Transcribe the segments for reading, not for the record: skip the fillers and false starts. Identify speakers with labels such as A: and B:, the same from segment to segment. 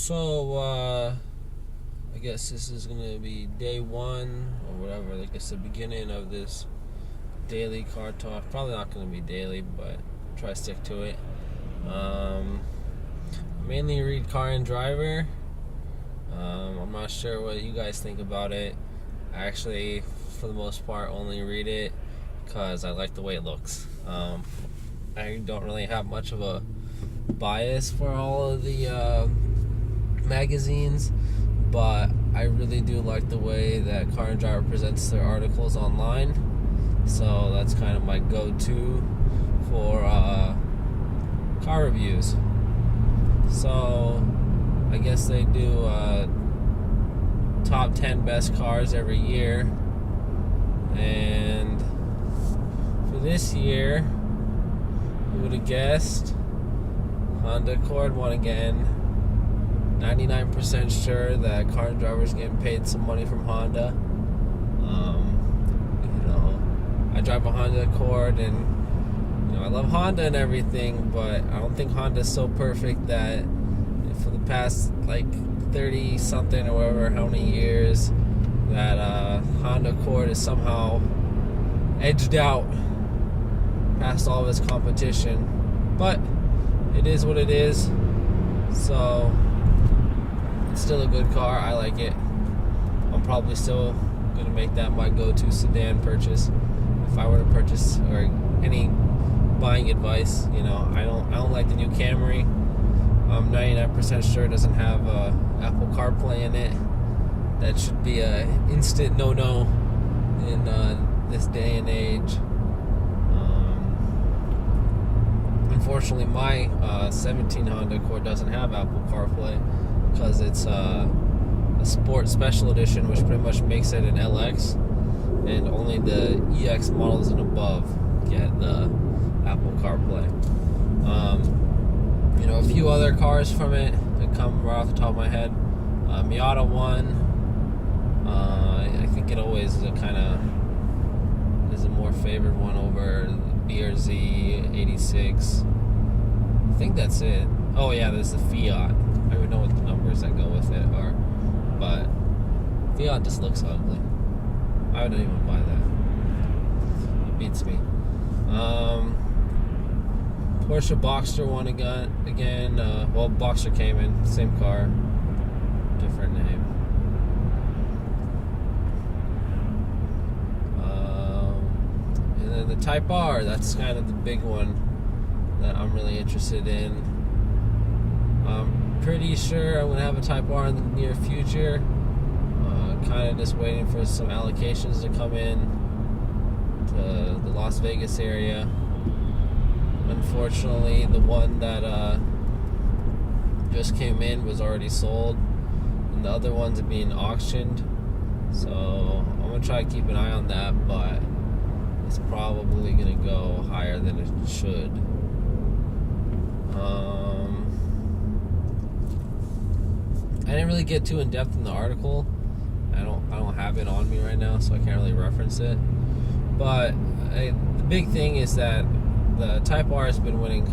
A: So, I guess this is going to be day one or whatever. I guess the beginning of this daily car talk. Probably not going to be daily, but try to stick to it. I mainly read Car and Driver. I'm not sure what you guys think about it. I actually, for the most part, only read it because I like the way it looks. I don't really have much of a bias for all of the magazines, but I really do like the way that Car and Driver presents their articles online. So that's kind of my go-to for car reviews. So I guess they do top 10 best cars every year, and for this year, who would have guessed? Honda Accord won again. 99% sure that Car and Driver's getting paid some money from Honda. I drive a Honda Accord, and I love Honda and everything, but I don't think Honda's so perfect that for the past 30 something or whatever, how many years, that Honda Accord is somehow edged out past all of its competition. But it is what it is. So it's still a good car. I like it. I'm probably still gonna make that my go-to sedan purchase if I were to purchase, or any buying advice. I don't like the new Camry. I'm 99% sure it doesn't have Apple CarPlay in it. That should be a instant no-no in this day and age. Unfortunately, my 17 Honda Accord doesn't have Apple CarPlay because it's a Sport Special Edition, which pretty much makes it an LX, and only the EX models and above get the Apple CarPlay. A few other cars from it that come right off the top of my head. Miata 1. I think it always is a more favored one over BRZ 86. I think that's it. Oh yeah, there's the Fiat. I don't even know what the numbers that go with it are, but Fiat just looks ugly. I wouldn't even buy that. It beats me. Porsche Boxster won again. Boxster Cayman, same car, different name. And then the Type R, that's kind of the big one that I'm really interested in. I'm pretty sure I'm going to have a Type R in the near future. Kind of just waiting for some allocations to come in to the Las Vegas area. Unfortunately, the one that just came in was already sold, and the other ones are being auctioned. So I'm going to try to keep an eye on that, but it's probably going to go higher than it should. I didn't really get too in depth in the article. I don't have it on me right now, so I can't really reference it. But the big thing is that the Type R has been winning.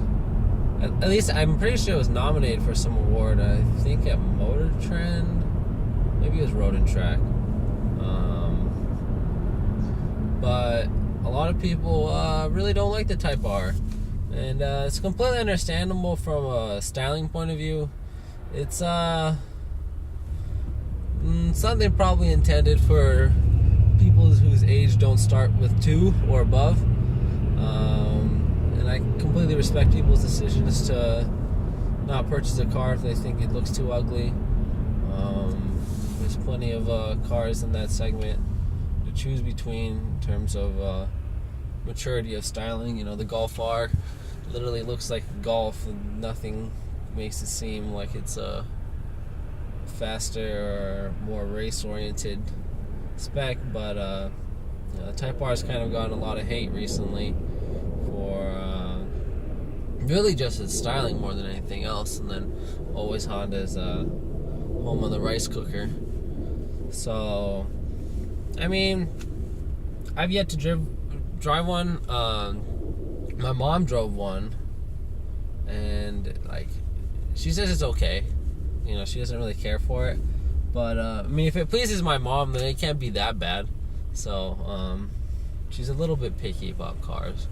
A: At least I'm pretty sure it was nominated for some award. I think at Motor Trend, maybe it was Road and Track. But a lot of people really don't like the Type R, and it's completely understandable from a styling point of view. It's something probably intended for people whose age don't start with 2 or above. And I completely respect people's decisions to not purchase a car if they think it looks too ugly. There's plenty of cars in that segment to choose between in terms of maturity of styling. The Golf R literally looks like Golf, and nothing makes it seem like it's a faster or more race-oriented spec. But the Type R has kind of gotten a lot of hate recently for really just its styling more than anything else, and then always Honda's home of the rice cooker. So I mean, I've yet to drive one. My mom drove one, and she says it's okay. she doesn't really care for it. But I mean, if it pleases my mom, then it can't be that bad. So she's a little bit picky about cars.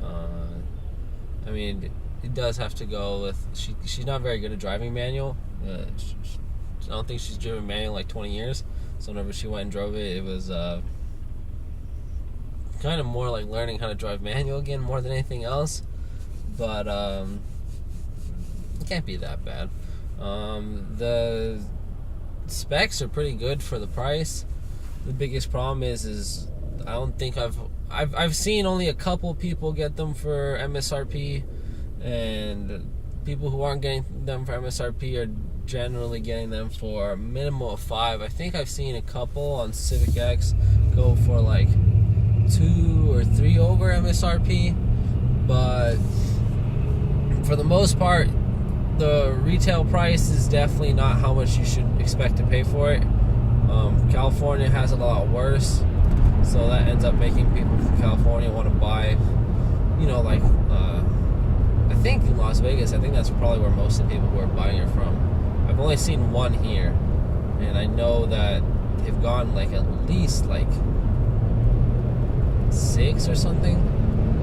A: I mean, it does have to go with she's not very good at driving manual. I don't think she's driven manual like 20 years. So whenever she went and drove it, it was kind of more like learning how to drive manual again, more than anything else. But it can't be that bad. The specs are pretty good for the price. The biggest problem is I don't think I've seen only a couple people get them for MSRP, and people who aren't getting them for MSRP are generally getting them for a minimum of $5. I think I've seen a couple on Civic X go for like $2 or $3 over MSRP, but for the most part, the retail price is definitely not how much you should expect to pay for it. California has it a lot worse, so that ends up making people from California want to buy, like I think in Las Vegas, I think that's probably where most of the people who are buying it from. I've only seen one here, and I know that they've gone like at least like 6 or something.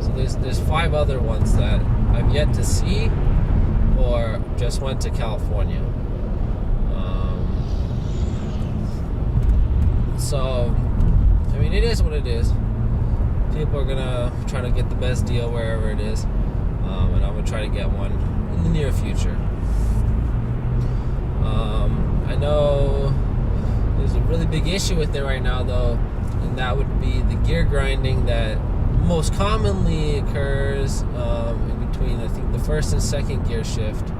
A: So there's 5 other ones that I've yet to see or just went to California. So I mean, it is what it is. People are gonna try to get the best deal wherever it is, and I'm gonna try to get one in the near future. I know there's a really big issue with it right now, though, and that would be the gear grinding that most commonly occurs in between, I think, the first and second gear shift.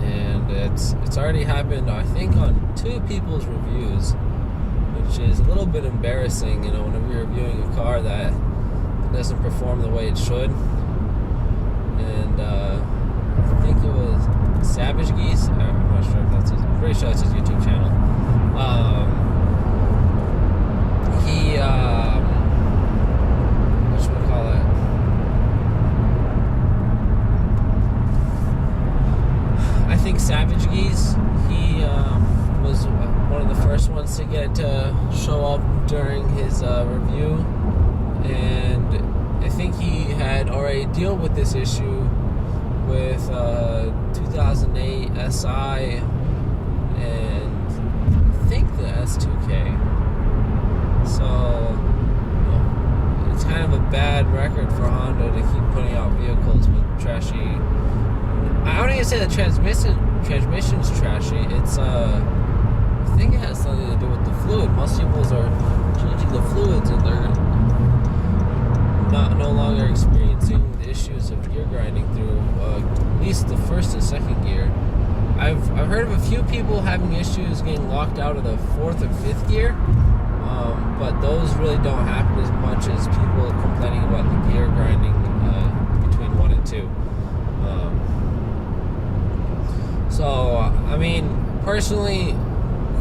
A: And it's already happened, I think, on 2 people's reviews, which is a little bit embarrassing, whenever you're reviewing a car that doesn't perform the way it should. And I think it was Savage Geese. I'm not sure if that's his. I'm pretty sure that's his YouTube channel. He what should we call it? I think Savage Geese. He was one of the first ones to get to show up during his review, and I think he had already dealt with this issue with 2008 SI and I think the S2K. So it's kind of a bad record for Honda to keep putting out vehicles with trashy. I wouldn't even say the transmission's trashy. It's I think it has something to do with the fluid. Most people are changing the fluids and they're no longer experiencing the issues of gear grinding through at least the first and second gear. I've heard of a few people having issues getting locked out of the 4th or 5th gear, but those really don't happen as much as people complaining about the gear grinding between 1 and 2. So I mean, personally,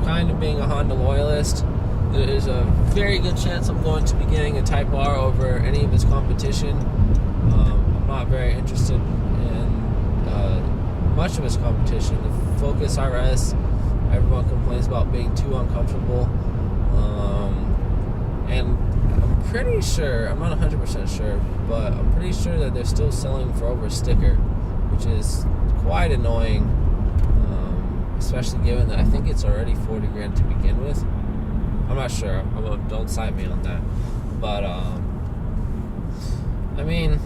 A: kind of being a Honda loyalist, there's a very good chance I'm going to be getting a Type R over any of its competition. I'm not very interested in much of its competition. The Focus RS, everyone complains about being too uncomfortable. And I'm pretty sure, I'm not 100% sure, but I'm pretty sure that they're still selling for over sticker, which is quite annoying, especially given that I think it's already $40,000 to begin with. I'm not sure. Don't cite me on that. But, I mean,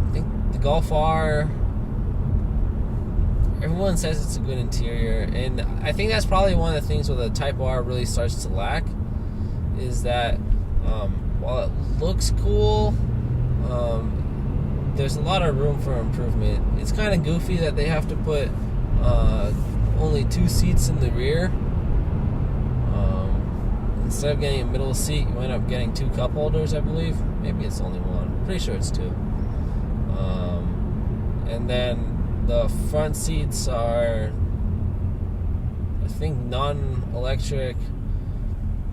A: I think the Golf R, everyone says it's a good interior. And I think that's probably one of the things where the Type R really starts to lack, is that while it looks cool, there's a lot of room for improvement. It's kind of goofy that they have to put only 2 seats in the rear. Instead of getting a middle seat, you end up getting 2 cup holders, I believe. Maybe it's only 1. Pretty sure it's 2. And then the front seats are, I think, non-electric,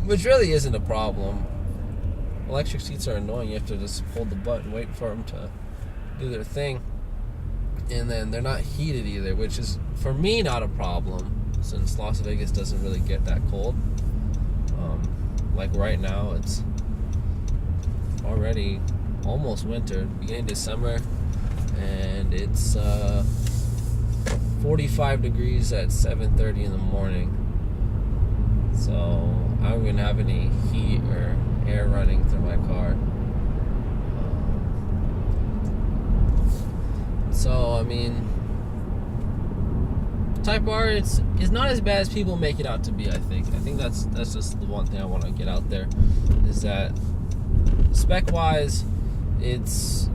A: which really isn't a problem. Electric seats are annoying. You have to just hold the button, wait for them to do their thing. And then they're not heated either, which is, for me, not a problem, since Las Vegas doesn't really get that cold. Like right now, it's already almost winter, beginning December, and it's 45 degrees at 7:30 in the morning. So I don't even have any heat or air running through my car. So I mean, Type R is not as bad as people make it out to be. I think that's just the one thing I want to get out there, is that spec wise, it's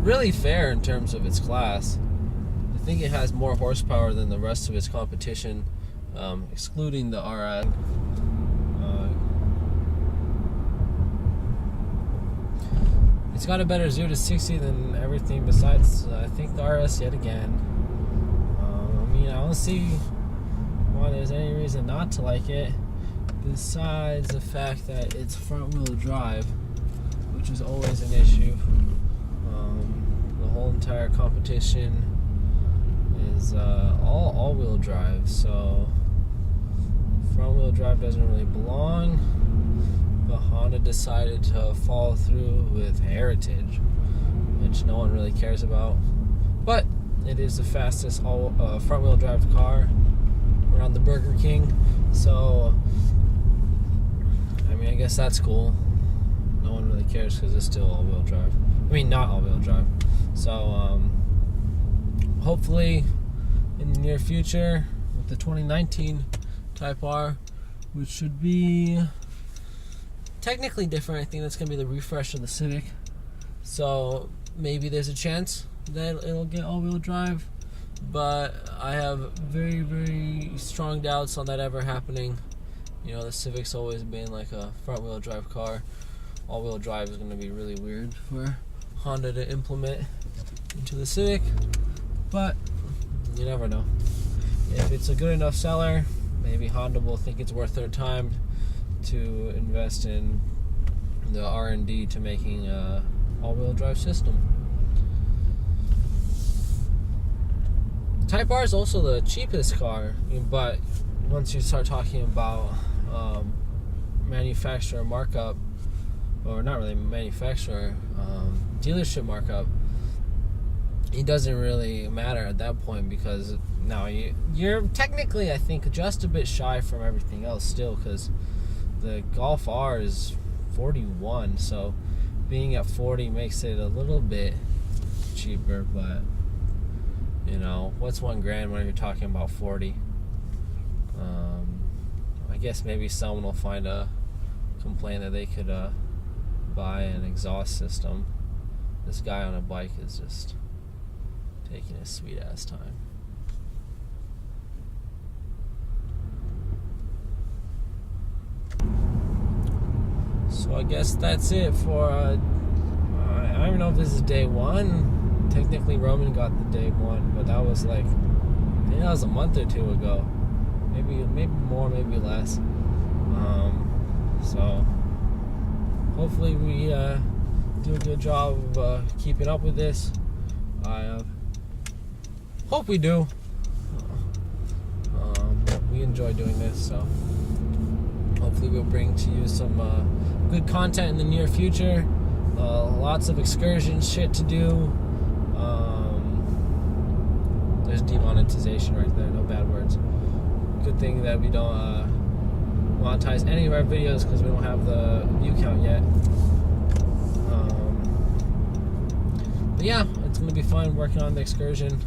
A: really fair in terms of its class. I think it has more horsepower than the rest of its competition, excluding the RS. It's got a better 0 to 60 than everything besides, I think, the RS yet again. I mean, I don't see why there's any reason not to like it, besides the fact that it's front-wheel drive, which is always an issue. The whole entire competition is all-wheel drive, so front-wheel drive doesn't really belong. But Honda decided to follow through with Heritage, which no one really cares about. But it is the fastest front-wheel drive car around the Burger King. So, I mean, I guess that's cool. No one really cares because it's still all-wheel drive. I mean, not all-wheel drive. So, hopefully, in the near future, with the 2019 Type R, which should be technically different. I think that's going to be the refresh of the Civic. So maybe there's a chance that it'll get all-wheel drive, but I have very, very strong doubts on that ever happening. You know, the Civic's always been like a front-wheel drive car. All-wheel drive is going to be really weird for Honda to implement into the Civic, but you never know. If it's a good enough seller, maybe Honda will think it's worth their time to invest in the R&D to making a all-wheel drive system. Type R is also the cheapest car, but once you start talking about manufacturer markup, or not really manufacturer, dealership markup, it doesn't really matter at that point, because now you're technically, I think, just a bit shy from everything else still, because the Golf R is 41, so being at 40 makes it a little bit cheaper, but you know, what's $1,000 when you're talking about 40? I guess maybe someone will find a complaint that they could buy an exhaust system. This guy on a bike is just taking his sweet ass time. So I guess that's it for I don't even know if this is day one. Technically Roman got the day one, but that was like, I think that was a month or two ago. Maybe more, maybe less. So hopefully we do a good job of keeping up with this. I hope we do. We enjoy doing this, so hopefully we'll bring to you some good content in the near future. Lots of excursion shit to do. There's demonetization right there, no bad words. Good thing that we don't monetize any of our videos because we don't have the view count yet. But yeah, it's going to be fun working on the excursion.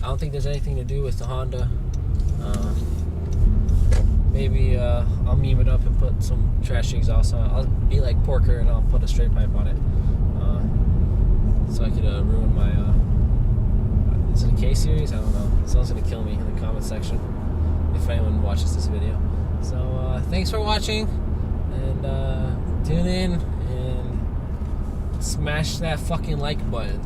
A: I don't think there's anything to do with the Honda. Maybe I'll meme it up and put some trashy exhaust on it. I'll be like Porker and I'll put a straight pipe on it. So I could ruin my... is it a K series? I don't know. Someone's going to kill me in the comment section if anyone watches this video. So thanks for watching, and tune in and smash that fucking like button.